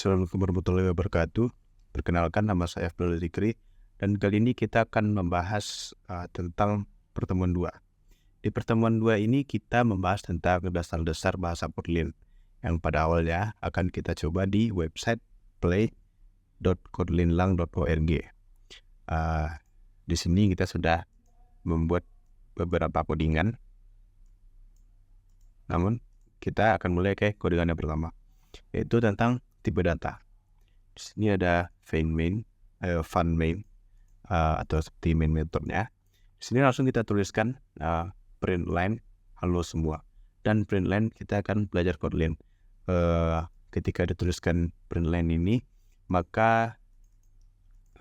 Assalamualaikum warahmatullahi wabarakatuh. Perkenalkan, nama saya Abdul Zikri, dan kali ini kita akan membahas tentang pertemuan 2. Di pertemuan 2 ini kita membahas tentang dasar-dasar bahasa Kotlin yang pada awalnya akan kita coba di website play.kotlinlang.org. Di sini kita sudah membuat beberapa codingan. Namun kita akan mulai ke codingan yang pertama, yaitu tentang tipe data. Di sini ada fun main atau seperti main metodenya. Di sini langsung kita tuliskan print line halo semua, dan print line kita akan belajar Kotlin. Ketika dituliskan print line ini, maka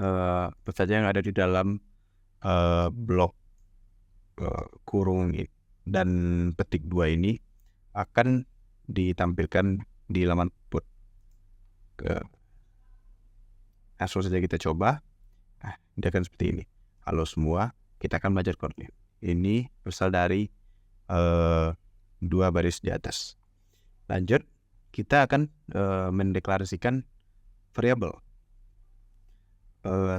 apa saja yang ada di dalam blok kurung dan petik 2 ini akan ditampilkan di laman output. Langsung saja kita coba. Dia akan seperti ini. Halo semua, kita akan belajar Kotlin. Ini berasal dari 2 baris di atas. Lanjut, kita akan mendeklarasikan variabel.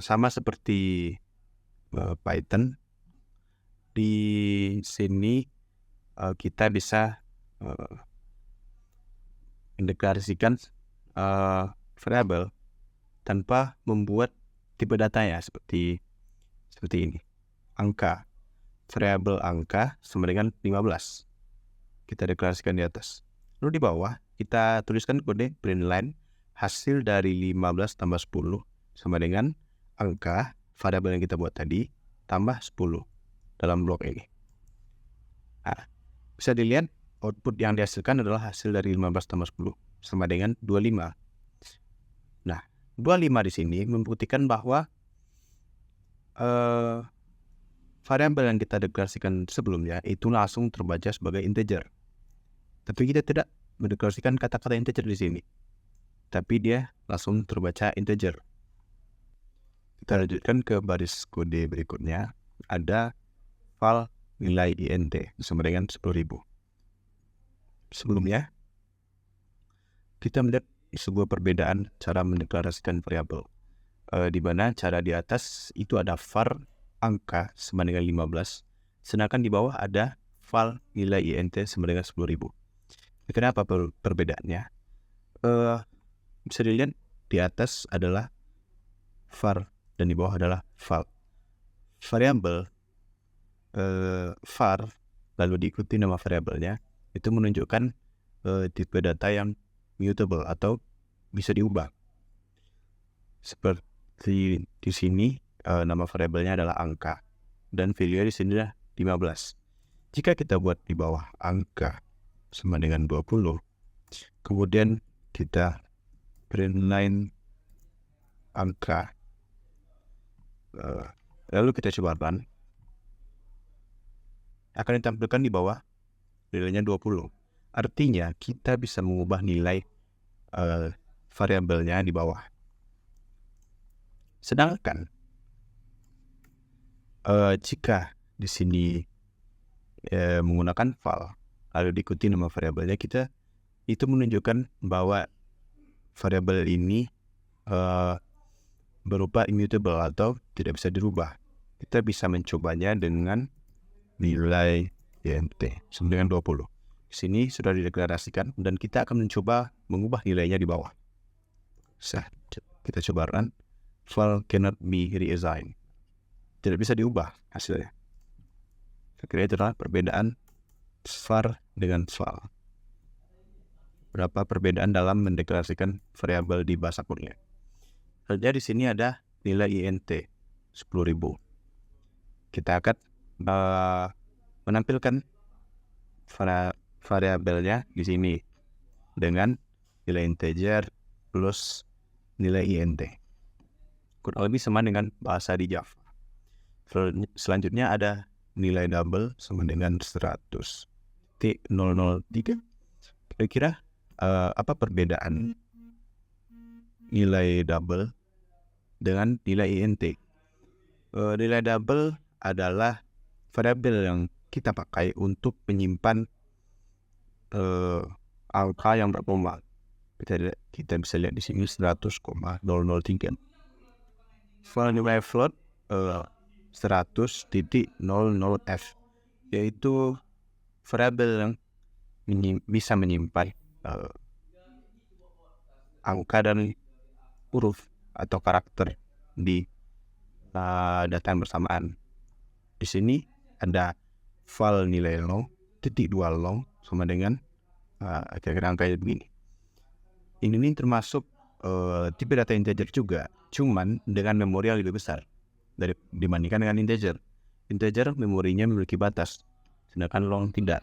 Sama seperti Python, di sini kita bisa mendeklarasikan variabel tanpa membuat tipe datanya seperti ini. Angka, variabel angka sama dengan 15. Kita deklarasikan di atas. Lalu di bawah kita tuliskan kode print line hasil dari 15 tambah 10 sama dengan angka variabel yang kita buat tadi tambah 10 dalam blok ini. Bisa dilihat output yang dihasilkan adalah hasil dari 15 tambah 10 sama dengan 25. Nah, 25 di sini membuktikan bahwa variabel yang kita deklarasikan sebelumnya itu langsung terbaca sebagai integer. Tapi kita tidak mendeklarasikan kata-kata integer di sini, tapi dia langsung terbaca integer. Kita lanjutkan ke baris kode berikutnya. Ada file nilai int sama dengan 10.000. Sebelumnya kita melihat sebuah perbedaan cara mendeklarasikan variabel, di mana cara di atas itu ada var angka sama dengan 15, sedangkan di bawah ada file nilai int sama dengan 10.000. Kenapa perbedaannya? Bisa dilihat di atas adalah var dan di bawah adalah val. Variabel var lalu diikuti nama variabelnya itu menunjukkan tipe data yang mutable atau bisa diubah. Seperti di sini nama variabelnya adalah angka dan value di sini adalah 15. Jika kita buat di bawah angka sama dengan 20, kemudian kita print line angka, lalu kita coba run, akan ditampilkan di bawah nilainya 20. Artinya kita bisa mengubah nilai variabelnya di bawah. Sedangkan jika di sini menggunakan val lalu diikuti nama variabelnya, kita itu menunjukkan bahwa variabel ini berupa immutable atau tidak bisa dirubah. Kita bisa mencobanya dengan nilai int sama dengan 20. Di sini sudah dideklarasikan dan kita akan mencoba mengubah nilainya di bawah. Kita coba run. File cannot be reassigned. Tidak bisa diubah hasilnya. Saya kira itu adalah perbedaan var dengan val. Berapa perbedaan dalam mendeklarasikan variabel di bahasa Kotlin. Selanjutnya di sini ada nilai int 10.000. Kita akan menampilkan variabelnya di sini dengan nilai integer plus nilai int. Kurang lebih sama dengan bahasa di Java. Selanjutnya ada nilai double sama dengan 100. T003. Kira-kira apa perbedaan nilai double dengan nilai int? Nilai double adalah variabel yang kita pakai untuk menyimpan angka yang berkembang. kita bisa lihat di sini 100,003. File nilai float 100.00f, yaitu variabel yang bisa menyimpan angka dan huruf atau karakter di data yang bersamaan. Di sini ada file nilai long, titik 2 long sama dengan kira-kira angkanya begini. Ini termasuk tipe data integer juga, cuman dengan memori yang lebih besar dibandingkan dengan integer. Integer memorinya memiliki batas, sedangkan long tidak.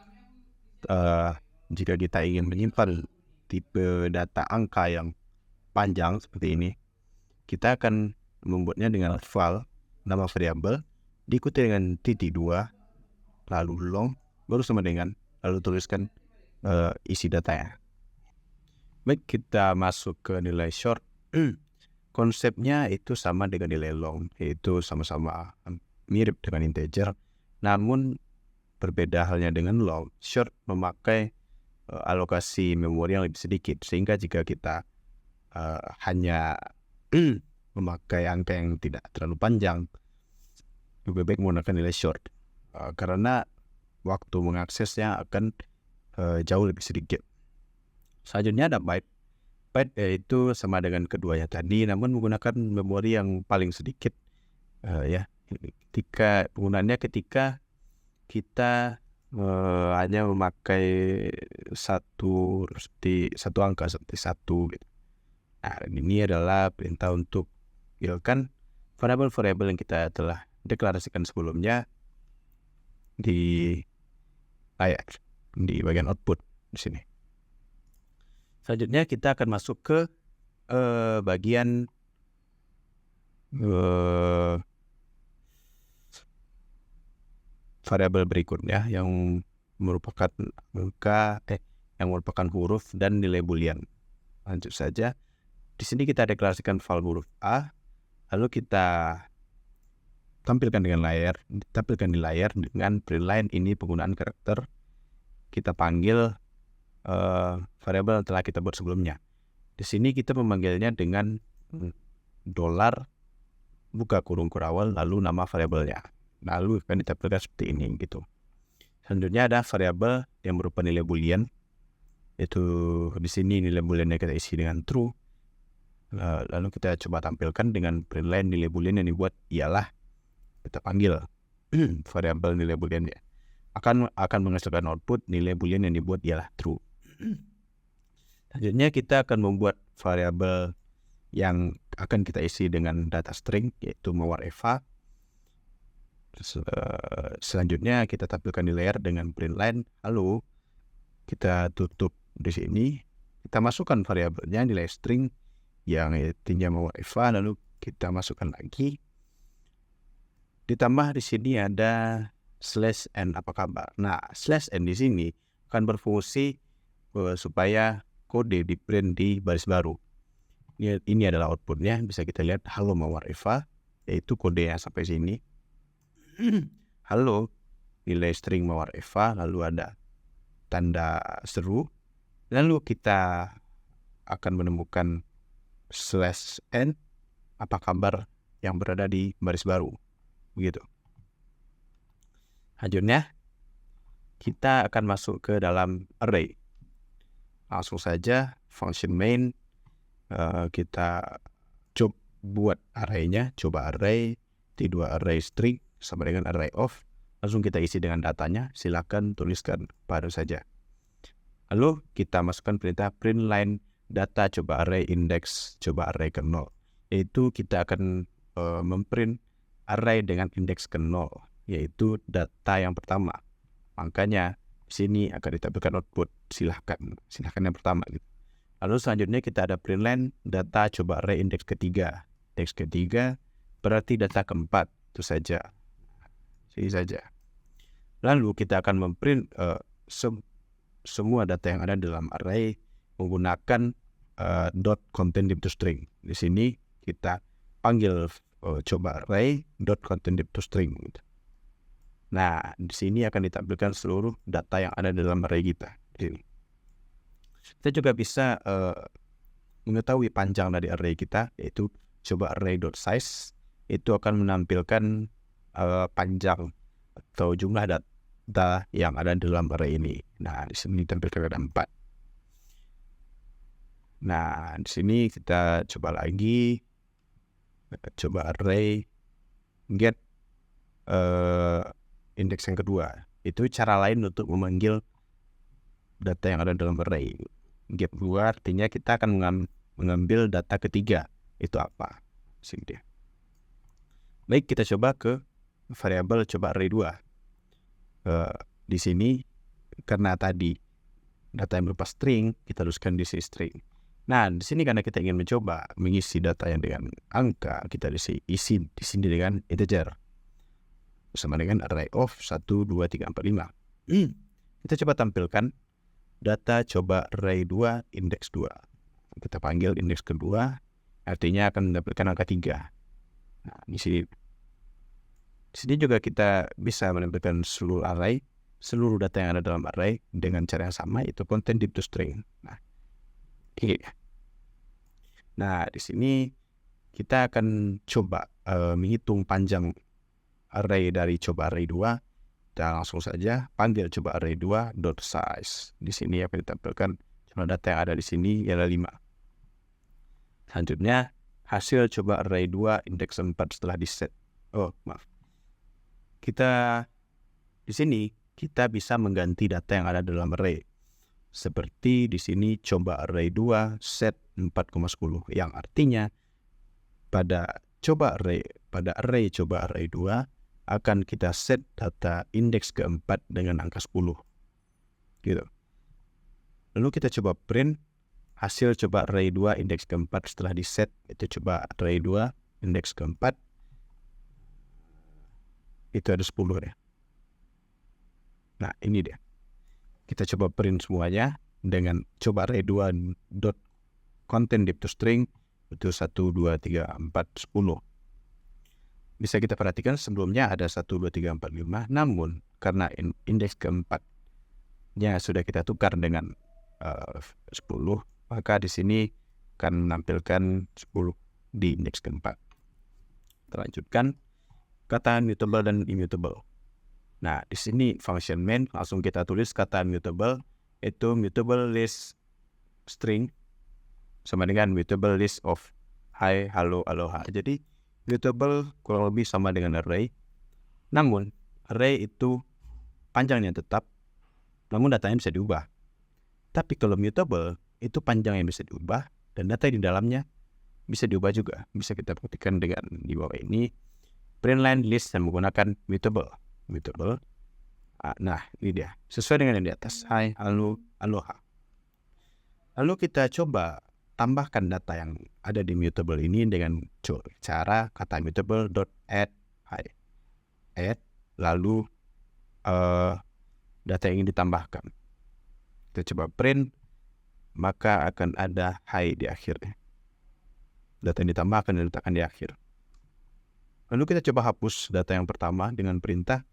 Jika kita ingin menyimpan tipe data angka yang panjang seperti ini, kita akan membuatnya dengan file nama variabel diikuti dengan titik 2 lalu long baru sama dengan lalu tuliskan isi datanya. Baik, kita masuk ke nilai short. Konsepnya itu sama dengan nilai long, yaitu sama-sama mirip dengan integer, namun berbeda halnya dengan long. Short memakai alokasi memori yang lebih sedikit, sehingga jika kita hanya memakai angka yang tidak terlalu panjang, lebih baik menggunakan nilai short, karena waktu mengaksesnya akan jauh lebih sedikit. Selanjutnya ada byte. Byte yaitu sama dengan keduanya tadi, namun menggunakan memori yang paling sedikit. Penggunaannya ketika kita hanya memakai satu angka seperti 1 gitu. Nah, ini adalah perintah untuk hilangkan variabel-variabel yang kita telah deklarasikan sebelumnya di layar, di bagian output di sini. Selanjutnya kita akan masuk ke bagian variabel berikutnya yang merupakan huruf dan nilai boolean. Lanjut saja. Di sini kita deklarasikan file huruf A, lalu kita tampilkan di layar dengan printline ini penggunaan karakter. Kita panggil variabel yang telah kita buat sebelumnya. Di sini kita memanggilnya dengan $, buka kurung kurawal, lalu nama variabelnya. Lalu akan ditampilkan seperti ini gitu. Selanjutnya ada variabel yang berupa nilai boolean. Itu di sini nilai booleannya kita isi dengan true. Lalu kita coba tampilkan dengan printline nilai boolean yang dibuat ialah, kita panggil variabel nilai booleannya akan menghasilkan output nilai boolean yang dibuat ialah true. Selanjutnya kita akan membuat variabel yang akan kita isi dengan data string, yaitu mawar eva. Selanjutnya kita tampilkan di layar dengan printline, lalu kita tutup di sini. Kita masukkan variabelnya nilai string yang artinya mawar eva, lalu kita masukkan lagi. Ditambah di sini ada /n apa kabar. Nah, /n di sini akan berfungsi supaya kode di print di baris baru. Ini adalah outputnya, bisa kita lihat halo mawar eva, yaitu kodenya sampai sini. Halo nilai string mawar eva, lalu ada tanda seru, lalu kita akan menemukan /n apa kabar yang berada di baris baru, begitu. Selanjutnya kita akan masuk ke dalam array. Langsung saja function main, kita coba buat arraynya, coba array T2 array string sama dengan array of, langsung kita isi dengan datanya. Silakan tuliskan baru saja. Lalu kita masukkan perintah printline data coba array index coba array ke 0, yaitu kita akan memprint array dengan indeks ke 0, yaitu data yang pertama. Makanya di sini akan ditampilkan output. Silahkan yang pertama gitu. Lalu selanjutnya kita ada printline data coba array indeks ketiga. Indeks ketiga berarti data keempat, itu saja. Ini saja. Lalu kita akan memprint semua data yang ada dalam array menggunakan .containDiv2string. Di sini kita panggil coba array .containDiv2string. Nah, di sini akan ditampilkan seluruh data yang ada dalam array kita. Kita juga bisa mengetahui panjang dari array kita, yaitu coba array.size, itu akan menampilkan panjang atau jumlah data yang ada di dalam array ini. Nah, di sini ditampilkan ada 4. Nah, di sini kita coba lagi, coba array get indeks yang kedua. Itu cara lain untuk memanggil data yang ada dalam array. Get kedua artinya kita akan mengambil data ketiga. Itu apa? Sini dia. Baik, kita coba ke variabel coba array 2. Di sini karena tadi data yang berupa string, kita tuliskan di sini string. Nah, di sini karena kita ingin mencoba mengisi data yang dengan angka, kita isi di sini dengan integer. Bersama dengan array of 1, 2, 3, 4, 5. Kita coba tampilkan data coba array 2 indeks 2. Kita panggil indeks kedua, artinya akan menampilkan angka 3. Nah, di sini juga kita bisa menampilkan seluruh array, seluruh data yang ada dalam array dengan cara yang sama, itu content deep to string. Nah, di sini kita akan coba menghitung panjang array dari coba array 2. Kita langsung saja panggil coba array 2 dot size. Di sini akan ditampilkan jumlah data yang ada di sini ialah 5. Selanjutnya hasil coba array 2 indeks 4 setelah di set. Kita di sini kita bisa mengganti data yang ada dalam array. Seperti di sini coba array 2 set 4,10 yang artinya pada array coba array 2 akan kita set data indeks keempat dengan angka 10. Gitu. Lalu kita coba print hasil coba array 2 indeks keempat setelah di set, itu coba array 2 indeks keempat. Itu ada 10 ya. Nah, ini dia. Kita coba print semuanya dengan coba array 2 dot content deep to string itu 1, 2, 3, 4, 10. Bisa kita perhatikan sebelumnya ada 1, 2, 3, 4, 5. Namun karena indeks keempatnya sudah kita tukar dengan 10, maka di sini akan menampilkan 10 di indeks keempat. Kita lanjutkan kata mutable dan immutable. Nah, di sini function main langsung kita tulis kata mutable itu mutable list string sama dengan mutable list of hi, hello, aloha. Jadi mutable kurang lebih sama dengan array. Namun array itu panjangnya tetap, namun datanya bisa diubah. Tapi kalau mutable itu panjangnya bisa diubah dan data di dalamnya bisa diubah juga. Bisa kita buktikan dengan di bawah ini. Print line list yang menggunakan mutable. Nah, ini dia. Sesuai dengan yang di atas. Hi, hello, aloha. Lalu kita coba tambahkan data yang ada di mutable ini dengan cara kata mutable dot add hi. Add, lalu data yang ingin ditambahkan. Kita coba print, maka akan ada hi di akhirnya. Data yang ditambahkan dan diletakkan di akhir. Lalu kita coba hapus data yang pertama dengan perintah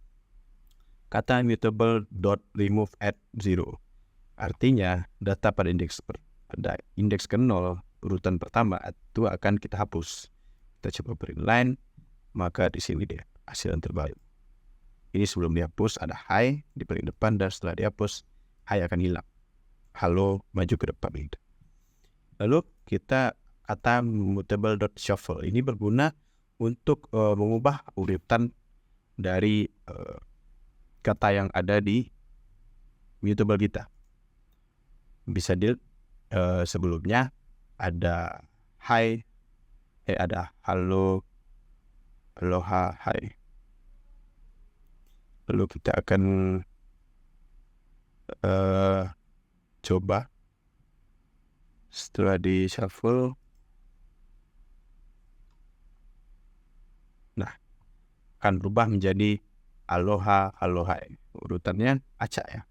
kata mutable dot remove at 0. Artinya data pada indeks ke-0 urutan pertama itu akan kita hapus. Kita coba print line, maka di sini dia hasil yang terbaik. Ini sebelum dihapus ada hi di paling depan dan setelah dihapus hi akan hilang. Halo maju ke depan. Lalu kita kata mutable dot shuffle ini berguna untuk mengubah urutan dari kata yang ada di mutable kita. Bisa sebelumnya ada hi, ada halo, aloha, hi. Lalu kita akan coba setelah di shuffle. Nah, akan berubah menjadi aloha, aloha. Urutannya acak ya.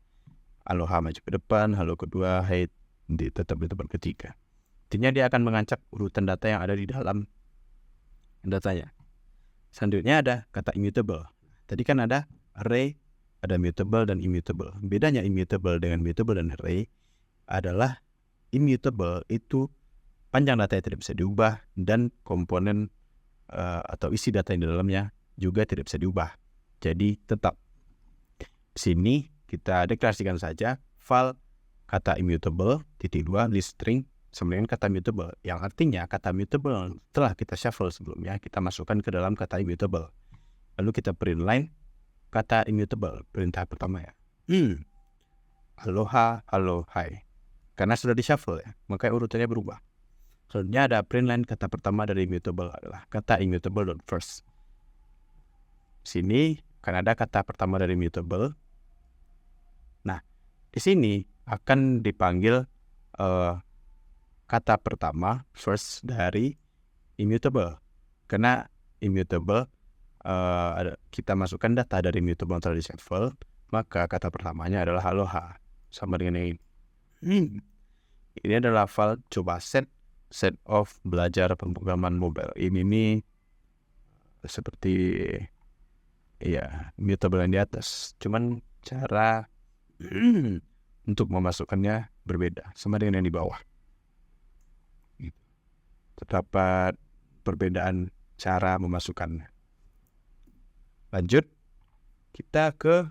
Aloha maju ke depan, halo kedua, hai tetap di tempat ketiga. Artinya dia akan mengacak urutan data yang ada di dalam datanya. Selanjutnya ada kata immutable. Tadi kan ada array, ada mutable dan immutable. Bedanya immutable dengan mutable dan array adalah immutable itu panjang data tidak bisa diubah, dan komponen atau isi data yang di dalamnya juga tidak bisa diubah. Jadi tetap sini kita deklarasikan saja file kata immutable (2) list string sama dengan kata mutable, yang artinya kata mutable telah kita shuffle sebelumnya, kita masukkan ke dalam kata immutable. Lalu kita print line kata immutable, perintah pertama ya. Aloha, halo, hai. Karena sudah di shuffle ya, maka urutannya berubah. Selanjutnya ada print line kata pertama dari immutable adalah kata immutable.first. Sini kan ada kata pertama dari immutable. Nah, di sini akan dipanggil kata pertama first dari immutable. Karena immutable kita masukkan data dari immutable yang telah di shuffle, maka kata pertamanya adalah aloha, sama dengan yang ini. Ini adalah file coba set of belajar pemrograman mobile. Ini seperti ya immutable yang di atas, cuman cara untuk memasukkannya berbeda, sama dengan yang di bawah. Terdapat perbedaan cara memasukkannya. Lanjut, kita ke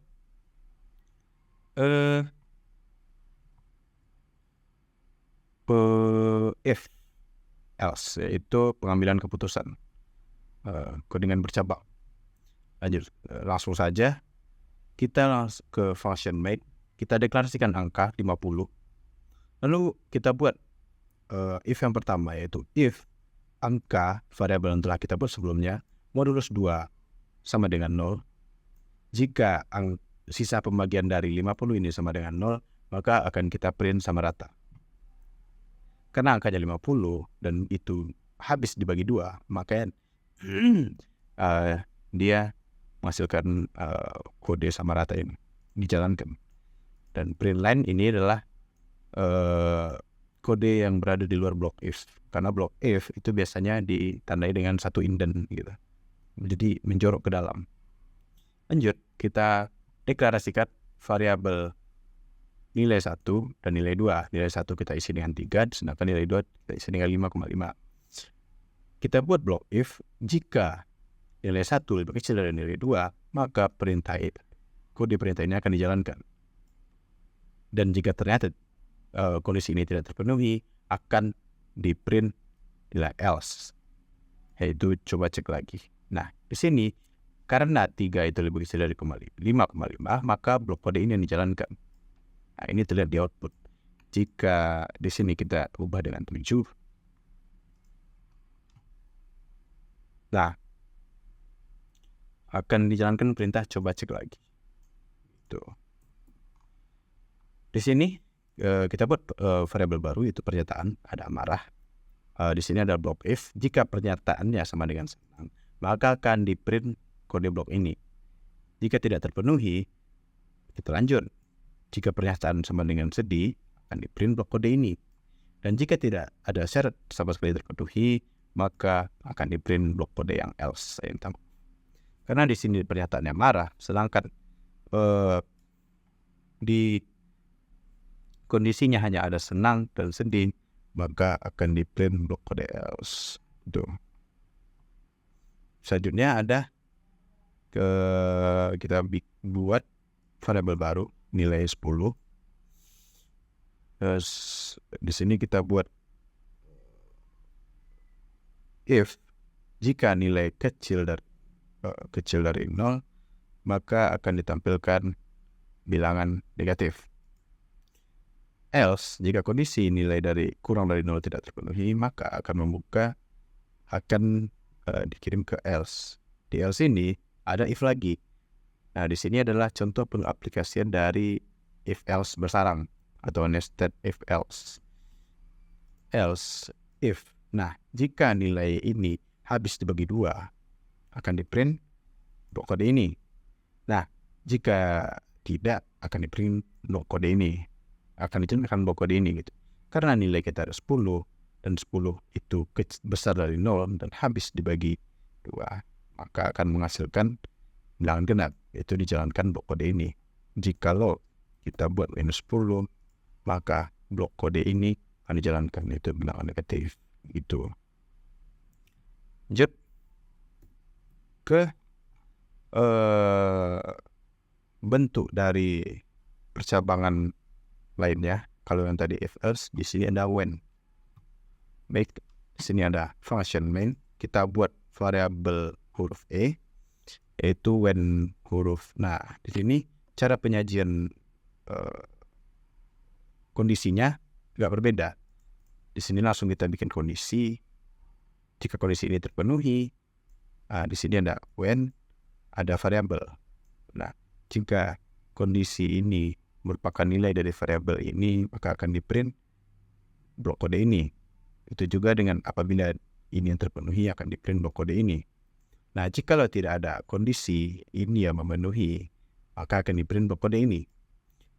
if else, yaitu pengambilan keputusan, codingan bercabang. Lanjut, langsung saja kita langsung ke function make. Kita deklarasikan angka 50. Lalu kita buat if yang pertama, yaitu if angka variabel yang telah kita buat sebelumnya modulus 2 sama dengan 0. Jika sisa pembagian dari 50 ini sama dengan 0, maka akan kita print sama rata. Karena angkanya 50 dan itu habis dibagi 2, maka dia menghasilkan kode sama rata ini dijalankan. Dan print line ini adalah kode yang berada di luar block if. Karena block if itu biasanya ditandai dengan satu indent gitu. Jadi menjorok ke dalam. Lanjut, kita deklarasikan variabel nilai 1 dan nilai 2. Nilai 1 kita isi dengan 3, sedangkan nilai 2 kita isi dengan 5,5. Kita buat block if jika nilai 1 lebih kecil dari nilai 2, maka kode perintah ini akan dijalankan. Dan jika ternyata kondisi ini tidak terpenuhi, akan di print nilai else, yaitu coba cek lagi. Nah, di sini karena 3 itu lebih kecil dari 5,5, maka blok kode ini yang dijalankan. Nah, ini terlihat di output. Jika di sini kita ubah dengan 7, nah akan dijalankan perintah coba cek lagi. Tuh. Di sini kita buat variabel baru, yaitu pernyataan, ada amarah. Di sini ada block if. Jika pernyataannya sama dengan senang, maka akan di print kode blok ini. Jika tidak terpenuhi, kita lanjut. Jika pernyataan sama dengan sedih, akan di print blok kode ini. Dan jika tidak ada syarat sama sekali terpenuhi, maka akan di print blok kode yang else. Karena di sini pernyataannya marah, sedangkan di kondisinya hanya ada senang dan sedih, maka akan di print blok kode else. Tuh. Selanjutnya ada kita buat variabel baru nilai 10. Di sini kita buat if jika nilai kecil dari 0, maka akan ditampilkan bilangan negatif. Else, jika kondisi nilai kurang dari 0 tidak terpenuhi, maka akan dikirim ke else. Di else ini ada if lagi. Nah, di sini adalah contoh pengaplikasian dari if else bersarang atau nested if else. Else if. Nah, jika nilai ini habis dibagi 2, akan di print blok kode ini. Nah, jika tidak, akan di print blok kode ini. Akan dijalankan blok kode ini gitu. Karena nilai kita ada 10 dan 10 itu besar dari 0 dan habis dibagi 2, maka akan menghasilkan bilangan genap, yaitu dijalankan blok kode ini. Jikalau kita buat minus 10, maka blok kode ini akan dijalankan, yaitu bilangan negatif. gitu. Lanjut ke bentuk dari percabangan lainnya. Kalau yang tadi if else, di sini ada when. Baik, di sini ada function main. Kita buat variabel huruf e, yaitu when huruf. Nah, di sini cara penyajian kondisinya nggak berbeda. Di sini langsung kita bikin kondisi. Jika kondisi ini terpenuhi, di sini ada when, ada variabel. Nah, jika kondisi ini merupakan nilai dari variabel ini, maka akan di-print blok kode ini. Itu juga dengan apabila ini yang terpenuhi, akan di-print blok kode ini. Nah, jika tidak ada kondisi ini yang memenuhi, maka akan di-print blok kode ini.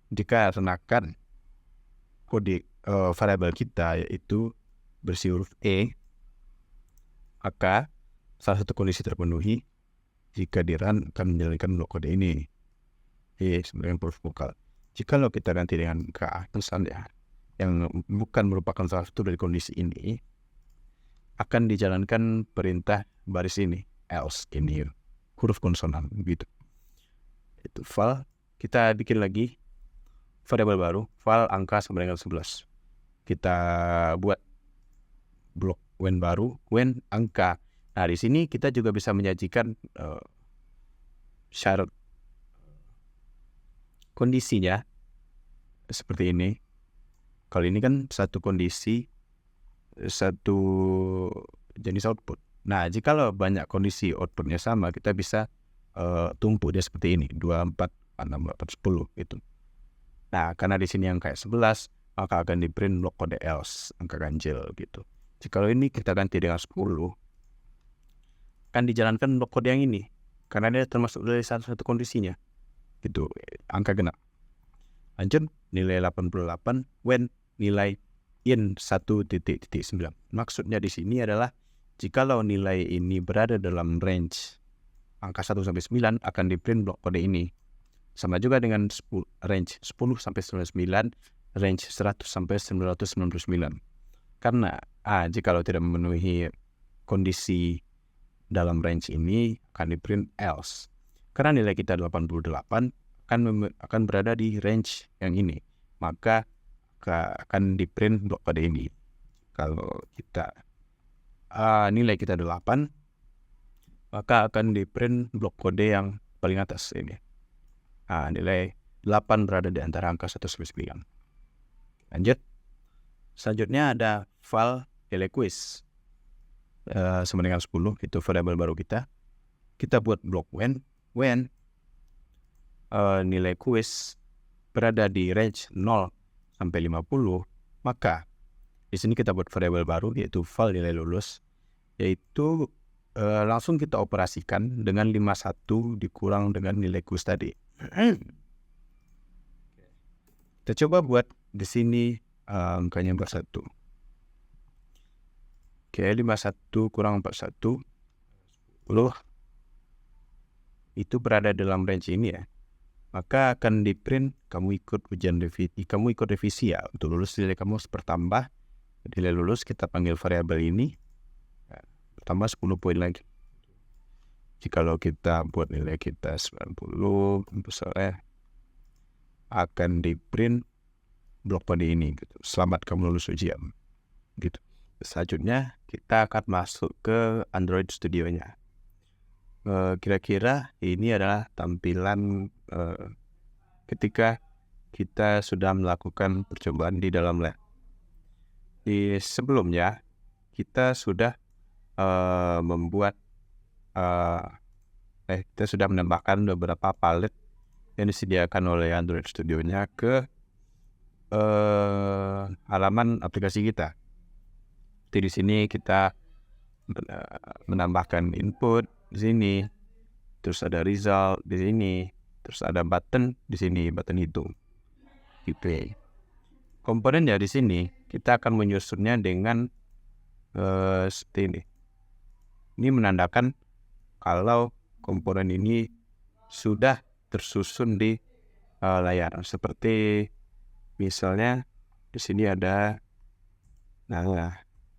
Jika renakan kode variabel kita yaitu bersih huruf E, maka salah satu kondisi terpenuhi, jika di-run akan menjalankan blok kode ini. Sebenarnya huruf vokal. Jika kita ganti dengan K, misalnya, yang bukan merupakan salah satu dari kondisi ini, akan dijalankan perintah baris ini, else ini, huruf konsonan, gitu. Itu file, kita bikin lagi variabel baru, file angka sama dengan 11. Kita buat blok when baru, when angka. Nah, di sini kita juga bisa menyajikan syarat kondisinya seperti ini. Kalau ini kan satu kondisi, satu jenis output. Nah, jika banyak kondisi outputnya sama, kita bisa tumpuk dia seperti ini, 2, 4, 6, 8, 10 gitu. Nah, karena di sini yang kayak 11, maka akan di-print blok kode else, angka ganjil gitu. Jika ini kita ganti dengan 10, akan dijalankan blok kode yang ini, karena dia termasuk dari salah satu kondisinya. Gitu, angka genap. Lanjut, nilai 88 when nilai in 1.9. Maksudnya di sini adalah jikalau nilai ini berada dalam range angka 1 sampai 9 akan di-print blok kode ini. Sama juga dengan range 10 sampai 99, range 100 sampai 999. Karena jikalau tidak memenuhi kondisi dalam range ini akan di-print else. Karena nilai kita 88 akan berada di range yang ini, maka akan di-print blok kode ini. Kalau kita nilai kita 8, maka akan di-print blok kode yang paling atas ini. Nilai 8 berada di antara angka 1 sampai 9. Lanjut. Selanjutnya ada file nilai quiz sama dengan 10, itu variabel baru kita. Kita buat blok when nilai quiz berada di range 0 sampai 50, maka di sini kita buat variabel baru yaitu file nilai lulus, yaitu langsung kita operasikan dengan 51 dikurang dengan nilai quiz tadi. Kita coba buat di sini angkanya 41. Oke, 51 kurang 41, 10. Itu berada dalam range ini ya. Maka akan di-print kamu ikut revisi ya. Untuk lulus nilai kamu bertambah. Nilai lulus kita panggil variabel ini. Bertambah 10 poin lagi. Jikalau kita buat nilai kita 90, misalnya akan di-print blok kode ini gitu. Selamat kamu lulus ujian. Gitu. Selanjutnya kita akan masuk ke Android Studio-nya. Kira-kira ini adalah tampilan ketika kita sudah melakukan percobaan di dalam lab. Di sebelumnya kita sudah kita sudah menambahkan beberapa palet yang disediakan oleh Android Studio-nya ke halaman aplikasi kita. Jadi di sini kita menambahkan input di sini, terus ada result di sini, terus ada button di sini, button hitung. Gitu. Komponennya di sini kita akan menyusunnya dengan seperti ini. Ini menandakan kalau komponen ini sudah tersusun di layar. Seperti misalnya di sini ada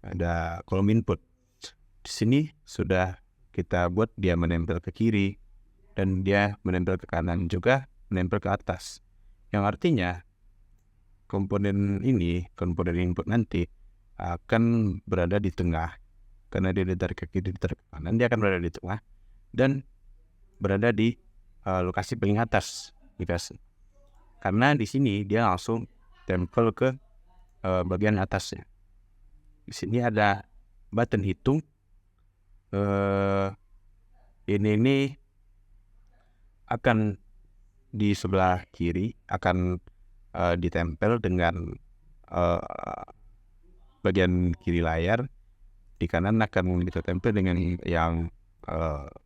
ada kolom input. Di sini sudah kita buat dia menempel ke kiri dan dia menempel ke kanan juga, menempel ke atas. Yang artinya komponen input nanti akan berada di tengah. Karena dia ditarik ke kiri, ditarik ke kanan, dia akan berada di tengah dan berada di lokasi paling atas. Karena di sini dia langsung tempel ke bagian atasnya. Di sini ada button hitung. Ini akan di sebelah kiri akan ditempel dengan bagian kiri layar. Di kanan akan kita tempel dengan yang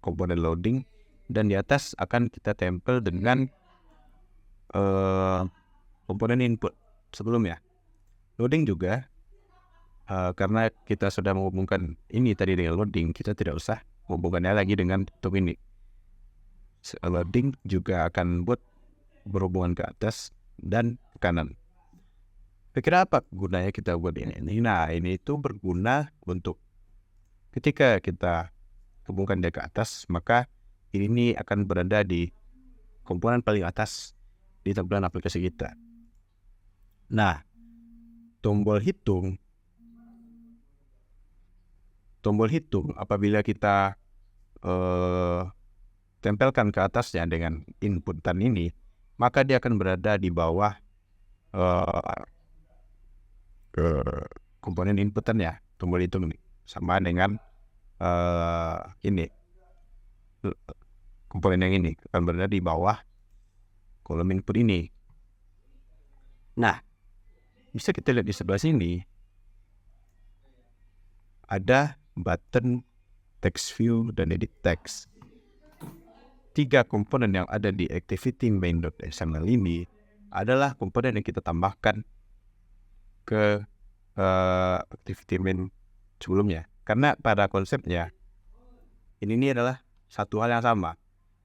komponen loading, dan di atas akan kita tempel dengan komponen input sebelumnya. Loading juga karena kita sudah menghubungkan ini tadi dengan loading, kita tidak usah menghubungkannya lagi dengan tutup ini. Loading juga akan buat berhubungan ke atas dan ke kanan. Kira-kira apa gunanya kita buat ini? Nah, ini itu berguna untuk ketika kita hubungkan dia ke atas, maka ini akan berada di komponen paling atas di tampilan aplikasi kita. Nah, tombol hitung apabila kita tempelkan ke atasnya dengan inputan ini, maka dia akan berada di bawah ke komponen inputan ya, tombol hitung ini sama dengan ini komponen yang ini akan berada di bawah kolom input ini. Nah, bisa kita lihat di sebelah sini ada button text view dan edit text. 3 komponen yang ada di activity main.xml ini adalah komponen yang kita tambahkan ke activity main sebelumnya. Karena pada konsepnya ini adalah satu hal yang sama.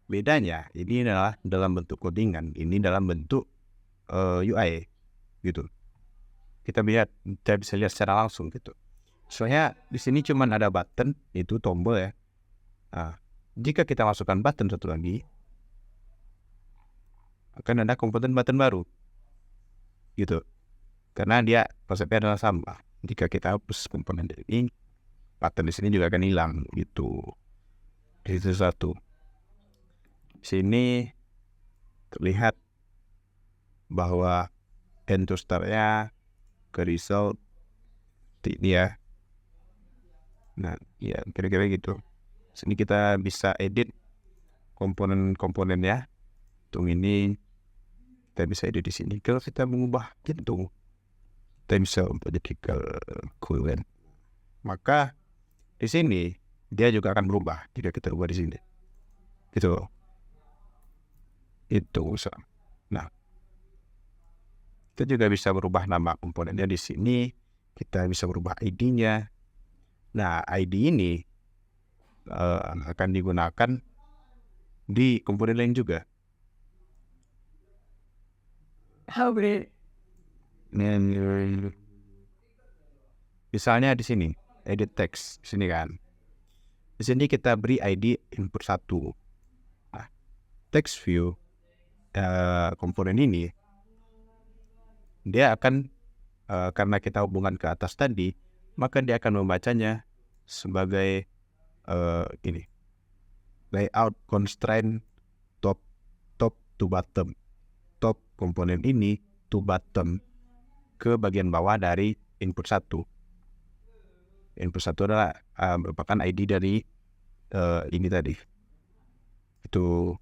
Bedanya ini adalah dalam bentuk codingan, ini dalam bentuk UI gitu. Kita bisa lihat secara langsung gitu. Soalnya di sini cuma ada button, itu tombol ya. Nah, jika kita masukkan button satu lagi, akan ada komponen button baru gitu. Karena dia konsepnya adalah sama. Jika kita hapus komponen ini, button di sini juga akan hilang gitu. Itu satu. Sini terlihat bahwa end to start-nya ke result ini ya. Nah, ya kira-kira gitu. Sini kita bisa edit komponen-komponennya. Hitung ini kita bisa edit di sini. Kalau kita mengubah hitung, kita bisa jadikan coolant. Maka di sini dia juga akan berubah jika kita ubah di sini. Gitu. Itu. Nah, kita juga bisa berubah nama komponennya di sini. Kita bisa berubah ID-nya. Nah, ID ini akan digunakan di komponen lain juga. Misalnya di sini, edit text, di sini kan. Di sini kita beri ID input 1. Nah, text view komponen ini dia akan karena kita hubungan ke atas tadi, maka dia akan membacanya sebagai ini layout constraint top to bottom. Top komponen ini to bottom ke bagian bawah dari input 1. Input 1 adalah merupakan ID dari ini tadi. Itu.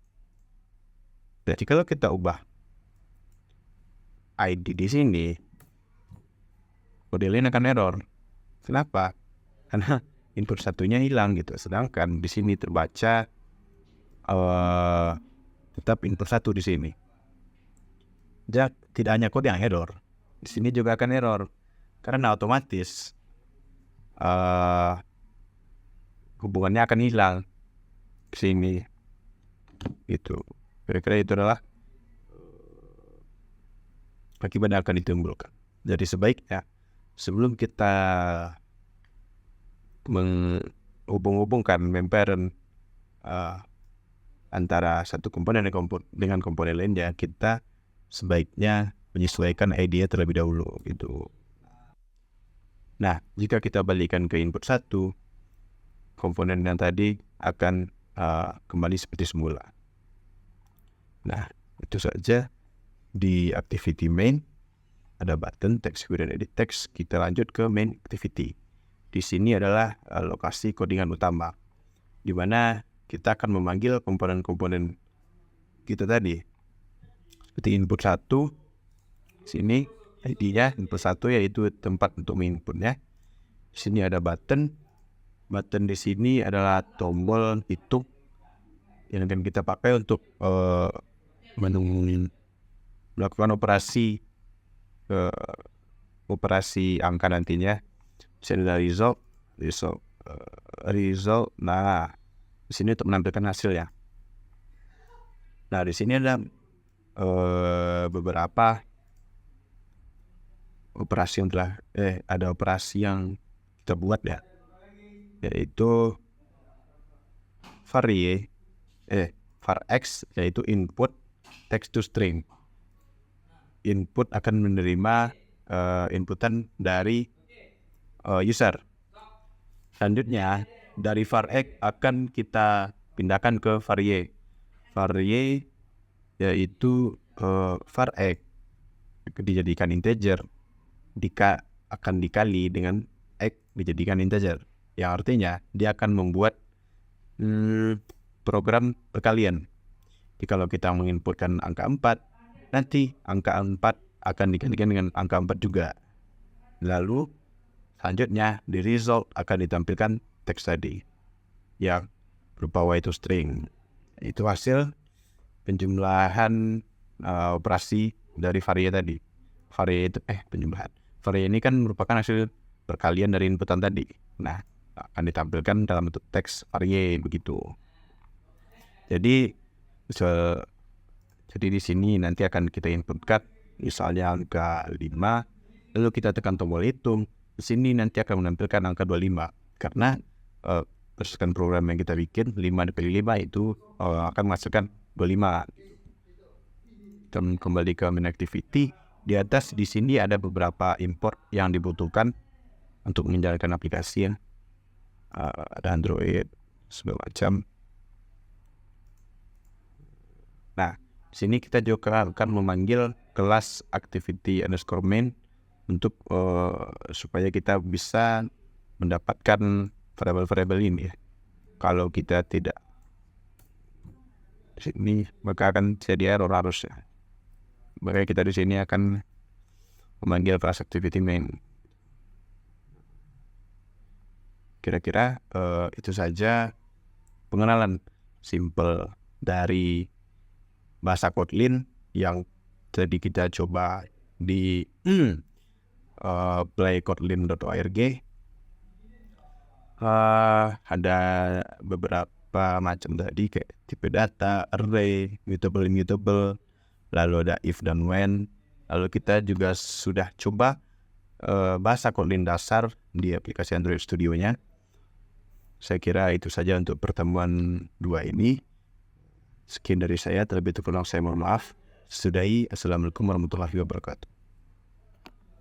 Jadi kalau kita ubah ID di sini, kode lain akan error. Kenapa? Karena input satunya hilang gitu. Sedangkan di sini terbaca tetap input 1 di sini. Jadi tidak hanya kode yang error, di sini juga akan error. Karena otomatis hubungannya akan hilang ke sini. Gitu. Kira-kira itu adalah akibat yang akan ditimbulkan. Jadi sebaiknya sebelum kita menghubung-hubungkan memparent antara satu komponen dengan komponen lainnya, kita sebaiknya menyesuaikan idea terlebih dahulu gitu. Nah, jika kita balikan ke input 1, komponen yang tadi akan kembali seperti semula. Nah, itu saja di activity main. Ada button text view dan edit text. Kita lanjut ke main activity. Di sini adalah lokasi codingan utama, di mana kita akan memanggil komponen-komponen kita tadi. Seperti input 1, sini ID-nya input 1 yaitu tempat untuk menginputnya. Di sini ada button. Button di sini adalah tombol hitung yang akan kita pakai untuk melakukan operasi angka nantinya. Misalnya result. Nah, di sini untuk menampilkan hasilnya. Nah, di sini ada beberapa operasi yang kita buat ya, yaitu var x, yaitu input text to string. Input akan menerima inputan dari user. Selanjutnya dari var x akan kita pindahkan ke var y. Var y yaitu var x dijadikan integer, akan dikali dengan x dijadikan integer, yang artinya dia akan membuat program perkalian. Jadi kalau kita menginputkan angka 4, nanti angka 4 akan dikalikan dengan angka 4 juga. Lalu selanjutnya di result akan ditampilkan teks tadi yang berupa y to string. Itu hasil penjumlahan operasi dari varie tadi. Varie ini kan merupakan hasil perkalian dari inputan tadi. Nah, akan ditampilkan dalam bentuk teks varie begitu. Jadi di sini nanti akan kita inputkan misalnya angka 5, lalu kita tekan tombol hitung. Di sini nanti akan menampilkan angka 25 karena berdasarkan program yang kita bikin 5 dikali 5 itu akan menghasilkan 25. Dan kembali ke main activity, di atas di sini ada beberapa import yang dibutuhkan untuk menjalankan aplikasi ya. Ada Android segala macam. Nah, di sini kita juga akan memanggil kelas activity_main untuk supaya kita bisa mendapatkan variabel-variabel ini ya. Kalau kita tidak di sini, maka akan jadi error harusnya. Maka kita di sini akan memanggil kelas activity main. Kira-kira itu saja pengenalan simple dari bahasa Kotlin yang tadi kita coba di playkotlin.org. Ada beberapa macam tadi kayak tipe data, array, mutable, lalu ada if dan when. Lalu kita juga sudah coba bahasa Kotlin dasar di aplikasi Android Studio-nya. Saya kira itu saja untuk pertemuan 2 ini. Sekian dari saya, terlebih kurang saya mohon maaf. Sudahi, Assalamualaikum warahmatullahi wabarakatuh.